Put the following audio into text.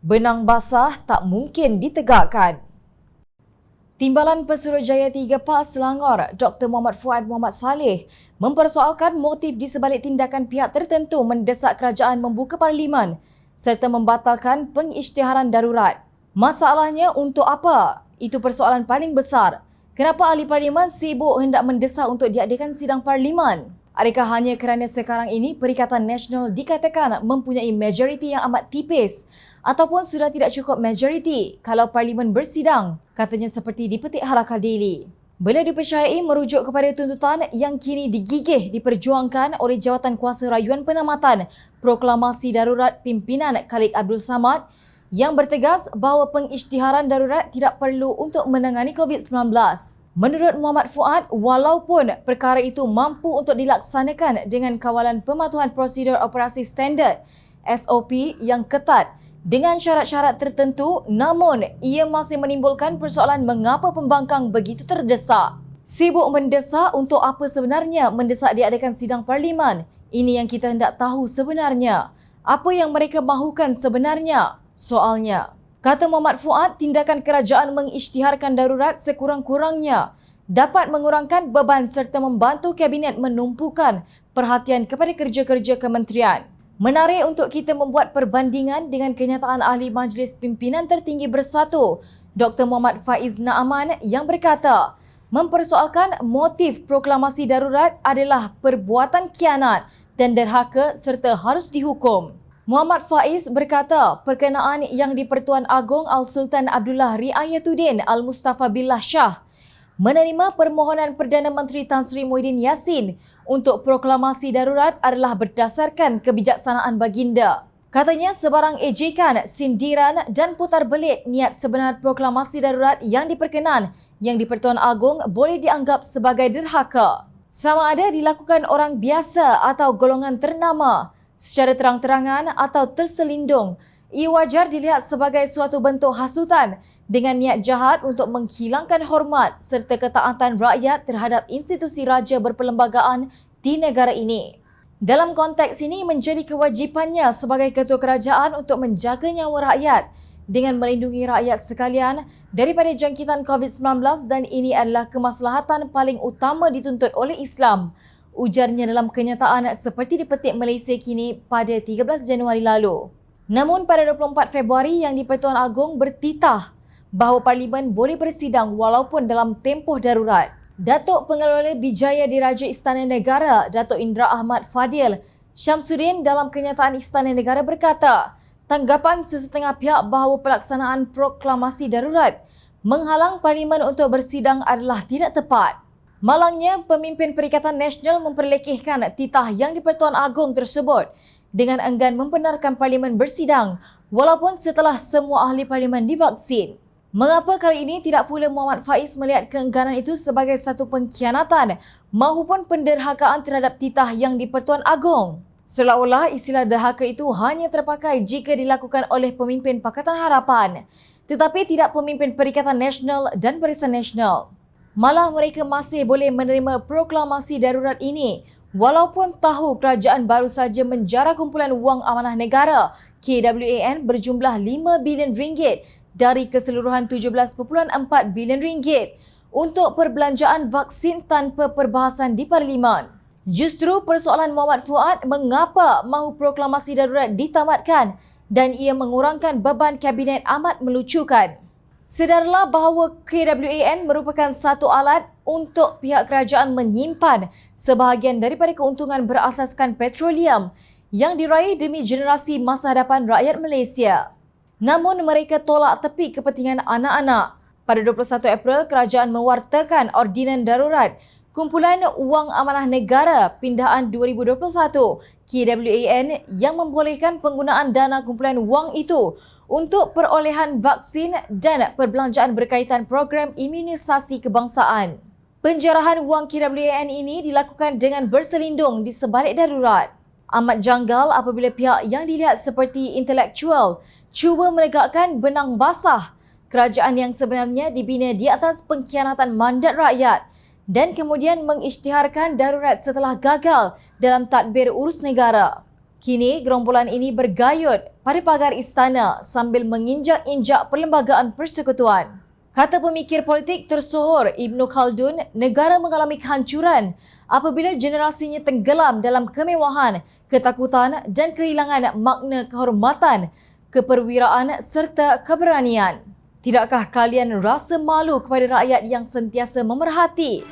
Benang basah tak mungkin ditegakkan. Timbalan Pesuruhjaya 3 PAS Selangor, Dr. Muhammad Fuad Muhammad Saleh mempersoalkan motif di sebalik tindakan pihak tertentu mendesak kerajaan membuka parlimen serta membatalkan pengisytiharan darurat. Masalahnya untuk apa? Itu persoalan paling besar. Kenapa ahli parlimen sibuk hendak mendesak untuk diadakan sidang parlimen? Adakah hanya kerana sekarang ini Perikatan Nasional dikatakan mempunyai majoriti yang amat tipis ataupun sudah tidak cukup majoriti kalau parlimen bersidang, katanya seperti dipetik Harakah Daily. Beliau dipercayai merujuk kepada tuntutan yang kini digigih diperjuangkan oleh Jawatan Kuasa Rayuan Penamatan Proklamasi Darurat Pimpinan Khalik Abdul Samad yang bertegas bahawa pengisytiharan darurat tidak perlu untuk menangani COVID-19. Menurut Muhammad Fuad, walaupun perkara itu mampu untuk dilaksanakan dengan kawalan pematuhan prosedur operasi standard SOP yang ketat dengan syarat-syarat tertentu, namun ia masih menimbulkan persoalan mengapa pembangkang begitu terdesak. Sibuk mendesak untuk apa sebenarnya mendesak diadakan sidang parlimen? Ini yang kita hendak tahu sebenarnya. Apa yang mereka mahukan sebenarnya? Soalnya, kata Muhammad Fuad, tindakan kerajaan mengisytiharkan darurat sekurang-kurangnya dapat mengurangkan beban serta membantu kabinet menumpukan perhatian kepada kerja-kerja kementerian. Menarik untuk kita membuat perbandingan dengan kenyataan ahli Majlis Pimpinan Tertinggi Bersatu, Dr. Muhammad Faiz Naaman yang berkata, mempersoalkan motif proklamasi darurat adalah perbuatan khianat dan derhaka serta harus dihukum. Muhammad Faiz berkata perkenaan yang di-Pertuan Agong Al-Sultan Abdullah Riayatuddin Al-Mustafa Billah Shah menerima permohonan Perdana Menteri Tan Sri Muhyiddin Yassin untuk proklamasi darurat adalah berdasarkan kebijaksanaan baginda. Katanya sebarang ejekan, sindiran dan putar belit niat sebenar proklamasi darurat yang diperkenan yang di-Pertuan Agong boleh dianggap sebagai derhaka. Sama ada dilakukan orang biasa atau golongan ternama, secara terang-terangan atau terselindung, ia wajar dilihat sebagai suatu bentuk hasutan dengan niat jahat untuk menghilangkan hormat serta ketaatan rakyat terhadap institusi raja berperlembagaan di negara ini. Dalam konteks ini menjadi kewajipannya sebagai ketua kerajaan untuk menjaga nyawa rakyat dengan melindungi rakyat sekalian daripada jangkitan COVID-19 dan ini adalah kemaslahatan paling utama dituntut oleh Islam, ujarnya dalam kenyataan seperti dipetik Malaysia kini pada 13 Januari lalu. Namun pada 24 Februari yang di-Pertuan Agong bertitah bahawa parlimen boleh bersidang walaupun dalam tempoh darurat. Datuk Pengelola Bijaya Diraja Istana Negara, Datuk Indra Ahmad Fadil Syamsuddin dalam kenyataan Istana Negara berkata, tanggapan sesetengah pihak bahawa pelaksanaan proklamasi darurat menghalang parlimen untuk bersidang adalah tidak tepat. Malangnya, pemimpin Perikatan Nasional memperlekehkan titah yang di-Pertuan Agong tersebut dengan enggan membenarkan parlimen bersidang walaupun setelah semua ahli parlimen divaksin. Mengapa kali ini tidak pula Muhammad Faiz melihat keengganan itu sebagai satu pengkhianatan mahupun penderhakaan terhadap titah yang di-Pertuan Agong? Seolah-olah istilah derhaka itu hanya terpakai jika dilakukan oleh pemimpin Pakatan Harapan, tetapi tidak pemimpin Perikatan Nasional dan Barisan Nasional. Malah mereka masih boleh menerima proklamasi darurat ini walaupun tahu kerajaan baru saja menjara kumpulan wang amanah negara KWAN berjumlah 5 bilion ringgit dari keseluruhan 17.4 bilion ringgit untuk perbelanjaan vaksin tanpa perbahasan di parlimen. Justru persoalan Muhammad Fuad mengapa mahu proklamasi darurat ditamatkan dan ia mengurangkan beban kabinet amat melucukan. Sedarlah bahawa KWAN merupakan satu alat untuk pihak kerajaan menyimpan sebahagian daripada keuntungan berasaskan petroleum yang diraih demi generasi masa hadapan rakyat Malaysia. Namun mereka tolak tepi kepentingan anak-anak. Pada 21 April, kerajaan mewartakan Ordinan Darurat Kumpulan Wang Amanah Negara Pindaan 2021 KWAN yang membolehkan penggunaan dana kumpulan wang itu untuk perolehan vaksin dan perbelanjaan berkaitan program imunisasi kebangsaan. Penjarahan wang KWAN ini dilakukan dengan berselindung di sebalik darurat. Amat janggal apabila pihak yang dilihat seperti intelektual cuba menegakkan benang basah kerajaan yang sebenarnya dibina di atas pengkhianatan mandat rakyat dan kemudian mengisytiharkan darurat setelah gagal dalam tadbir urus negara. Kini gerombolan ini bergayut pada pagar istana sambil menginjak-injak perlembagaan persekutuan. Kata pemikir politik tersohor Ibnu Khaldun, negara mengalami kehancuran apabila generasinya tenggelam dalam kemewahan, ketakutan dan kehilangan makna kehormatan, keperwiraan serta keberanian. Tidakkah kalian rasa malu kepada rakyat yang sentiasa memerhati